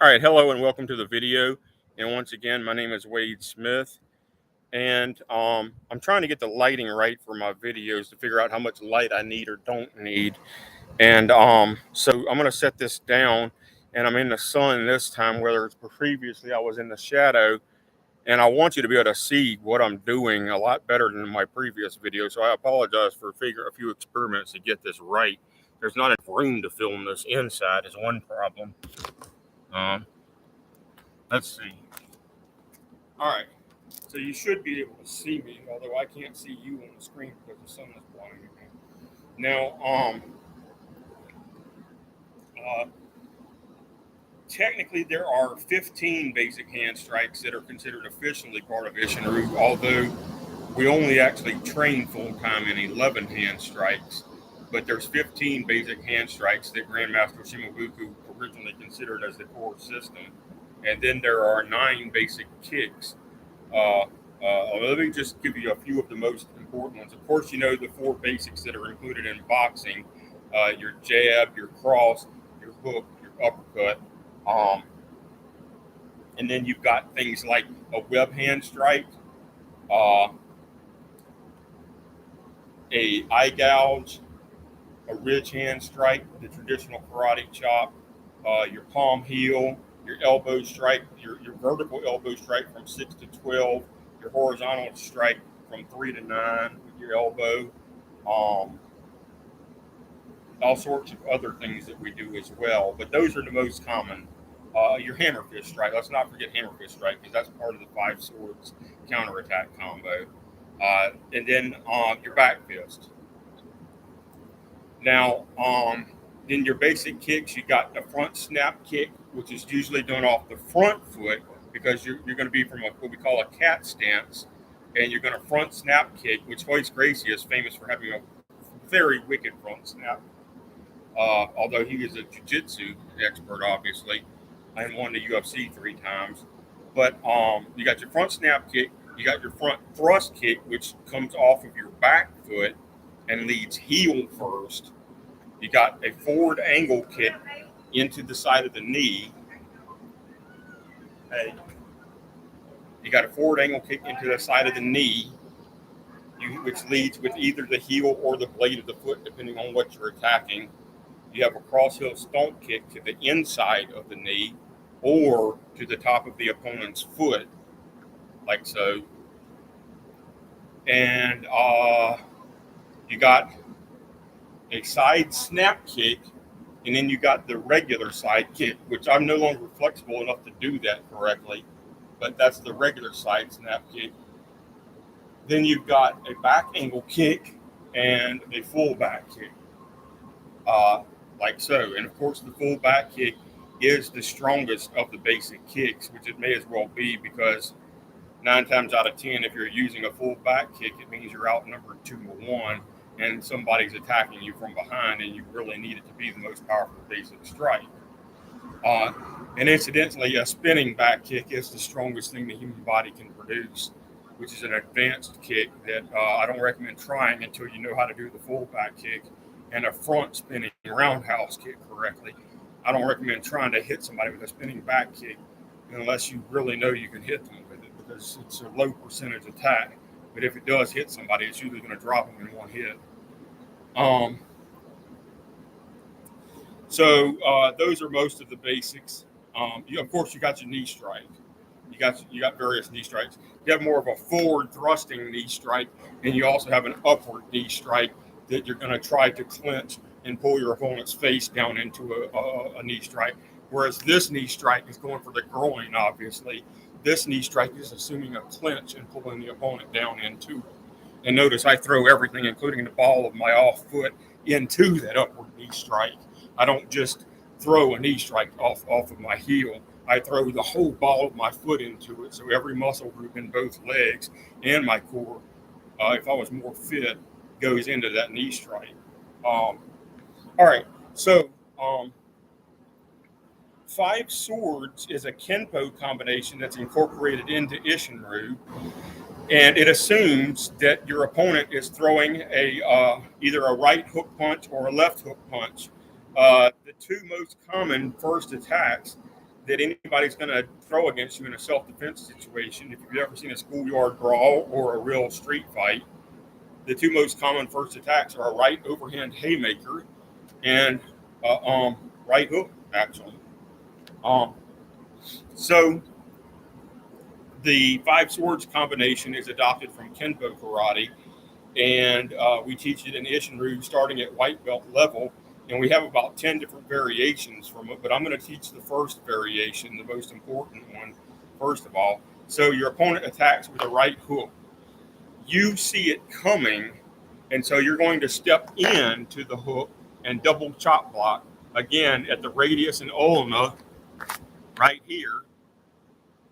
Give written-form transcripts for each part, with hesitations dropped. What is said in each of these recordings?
All right, hello and welcome to the video. And once again, my name is Wade Smith, and I'm trying to get the lighting right for my videos to figure out how much light I need or don't need. And so I'm going to set this down, and I'm in the sun this time, whether previously I was in the shadow. And I want you to be able to see what I'm doing a lot better than my previous video. So I apologize for a few experiments to get this right. There's not enough room to film this inside is one problem. Um, let's see. All right. So you should be able to see me, although I can't see you on the screen because the sun is blinding me. Now, uh, technically there are 15 basic hand strikes that are considered officially part of Isshinryu, although we only actually train full time in 11 hand strikes. But there's 15 basic hand strikes that Grandmaster Shimabuku originally considered as the core system. And then there are 9 basic kicks. Let me just give you a few of the most important ones. Of course, you know the 4 basics that are included in boxing: your jab, your cross, your hook, your uppercut. And then you've got things like a web hand strike, uh, a eye gouge, a ridge hand strike, the traditional karate chop, your palm heel, your elbow strike, your vertical elbow strike from 6 to 12, your horizontal strike from 3 to 9 with your elbow, all sorts of other things that we do as well. But those are the most common. Your hammer fist strike. Let's not forget hammer fist strike because that's part of the 5 swords counterattack combo. And then your back fist. Now, in your basic kicks, you got the front snap kick, which is usually done off the front foot because you're going to be from what we call a cat stance, and you're going to front snap kick, which Royce Gracie is famous for having a very wicked front snap. Although he is a jiu-jitsu expert, obviously, and won the UFC 3 times. But you got your front snap kick, you got your front thrust kick, which comes off of your back foot and leads heel first. You got a forward angle kick into the side of the knee. Hey, you got a forward angle kick into the side of the knee, which leads with either the heel or the blade of the foot, depending on what you're attacking. You have a cross heel stomp kick to the inside of the knee or to the top of the opponent's foot, like so. And you got a side snap kick, and then you got the regular side kick, which I'm no longer flexible enough to do that correctly, but that's the regular side snap kick. Then you've got a back angle kick and a full back kick, like so. And of course, the full back kick is the strongest of the basic kicks, which it may as well be because 9 times out of 10, if you're using a full back kick, it means you're outnumbered 2-1, and somebody's attacking you from behind, and you really need it to be the most powerful basic strike. And incidentally, a spinning back kick is the strongest thing the human body can produce, which is an advanced kick that I don't recommend trying until you know how to do the full back kick and a front spinning roundhouse kick correctly. I don't recommend trying to hit somebody with a spinning back kick unless you really know you can hit them with it, because it's a low percentage attack. But if it does hit somebody, it's usually going to drop them in one hit. So those are most of the basics. Of course, you got your knee strike. You got various knee strikes. You have more of a forward thrusting knee strike, and you also have an upward knee strike that you're going to try to clinch and pull your opponent's face down into a knee strike. Whereas this knee strike is going for the groin, obviously. This knee strike is assuming a clinch and pulling the opponent down into it. And notice I throw everything, including the ball of my off foot, into that upward knee strike. I don't just throw a knee strike off of my heel. I throw the whole ball of my foot into it. So every muscle group in both legs and my core, if I was more fit, goes into that knee strike. All right. So 5 swords is a Kenpo combination that's incorporated into Isshinryu. And it assumes that your opponent is throwing either a right hook punch or a left hook punch. The 2 most common first attacks that anybody's going to throw against you in a self-defense situation. If you've ever seen a schoolyard brawl or a real street fight, the two most common first attacks are a right overhand haymaker and right hook, actually. So the five swords combination is adopted from Kenpo karate, and we teach it in Isshinryu starting at white belt level, and we have about 10 different variations from it, but I'm going to teach the first variation, the most important one, first of all. So your opponent attacks with a right hook. You see it coming, and so you're going to step into the hook and double chop block, again, at the radius and ulna right here,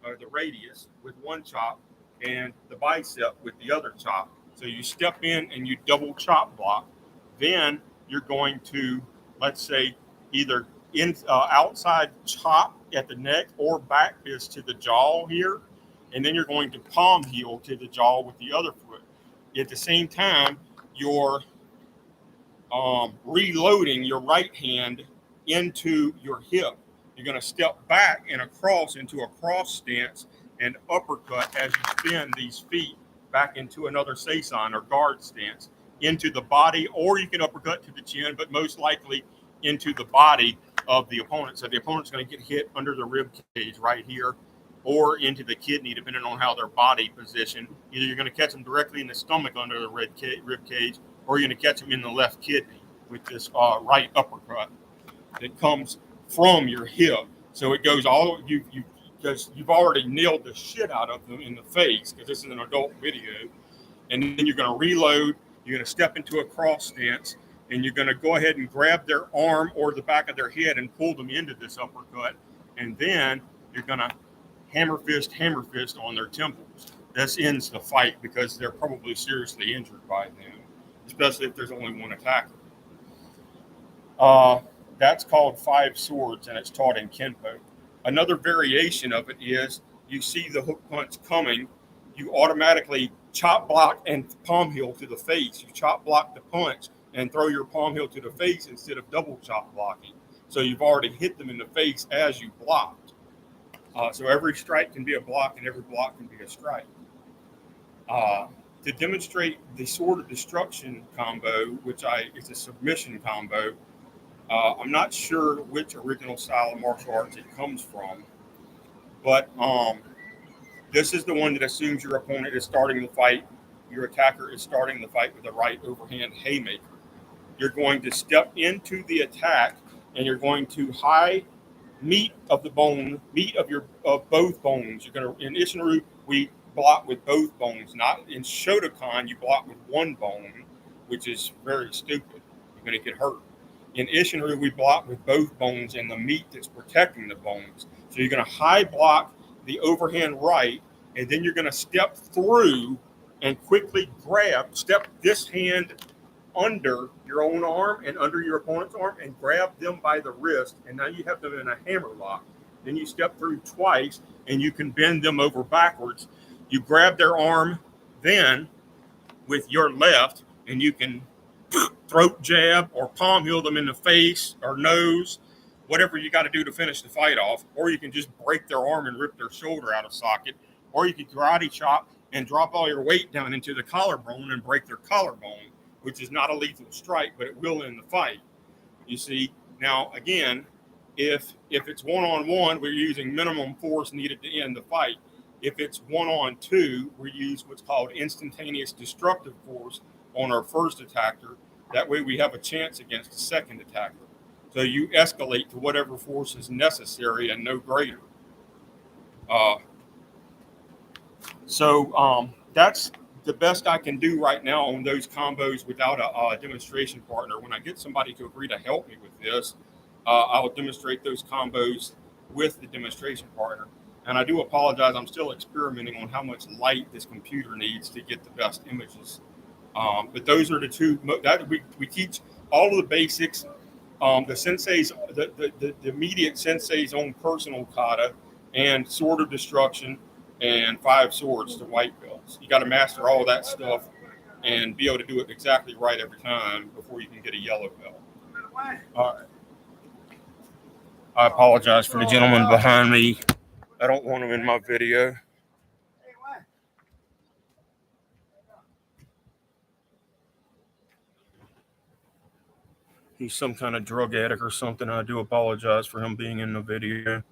or the radius with one chop, and the bicep with the other chop. So you step in and you double chop block. Then you're going to, let's say, either outside chop at the neck or back fist to the jaw here. And then you're going to palm heel to the jaw with the other foot. At the same time, you're reloading your right hand into your hip. You're going to step back and across into a cross stance and uppercut as you spin these feet back into another seisan or guard stance into the body, or you can uppercut to the chin, but most likely into the body of the opponent. So the opponent's going to get hit under the rib cage right here or into the kidney, depending on how their body position. Either you're going to catch them directly in the stomach under the rib cage, or you're going to catch them in the left kidney with this right uppercut that comes from your hip. So it goes all because you've already nailed the shit out of them in the face, because this is an adult video. And then you're going to reload. You're going to step into a cross stance, and you're going to go ahead and grab their arm or the back of their head and pull them into this uppercut. And then you're going to hammer fist on their temples. This ends the fight because they're probably seriously injured by them, especially if there's only one attacker. That's called five swords, and it's taught in Kenpo. Another variation of it is you see the hook punch coming, you automatically chop block and palm heel to the face. You chop block the punch and throw your palm heel to the face instead of double chop blocking. So you've already hit them in the face as you blocked. So every strike can be a block and every block can be a strike. To demonstrate the Sword of Destruction combo, which is a submission combo, I'm not sure which original style of martial arts it comes from, but this is the one that assumes your opponent is starting the fight. Your attacker is starting the fight with a right overhand haymaker. You're going to step into the attack, and you're going to high meat of both bones. You're going to, in Isshinryu, we block with both bones. Not in Shotokan, you block with one bone, which is very stupid. You're going to get hurt. In Isshinryu, we block with both bones and the meat that's protecting the bones. So you're going to high block the overhand right, and then you're going to step through and quickly step this hand under your own arm and under your opponent's arm and grab them by the wrist, and now you have them in a hammer lock. Then you step through twice, and you can bend them over backwards. You grab their arm then with your left, and you can throat jab or palm heel them in the face or nose, whatever you got to do to finish the fight off, or you can just break their arm and rip their shoulder out of socket, or you can karate chop and drop all your weight down into the collarbone and break their collarbone, which is not a lethal strike, but it will end the fight. You see, now again, if it's one-on-one, we're using minimum force needed to end the fight. If it's one-on-two, we use what's called instantaneous destructive force on our first attacker. That way we have a chance against the second attacker. So you escalate to whatever force is necessary and no greater. That's the best I can do right now on those combos without a demonstration partner. When I get somebody to agree to help me with this, I'll demonstrate those combos with the demonstration partner. And I do apologize, I'm still experimenting on how much light this computer needs to get the best images. But those are the two that we teach all of the basics. The sensei's, the immediate sensei's own personal kata and Sword of Destruction and five swords to white belts. You got to master all that stuff and be able to do it exactly right every time before you can get a yellow belt. All right. I apologize for the gentleman behind me. I don't want him in my video. He's some kind of drug addict or something. I do apologize for him being in the video.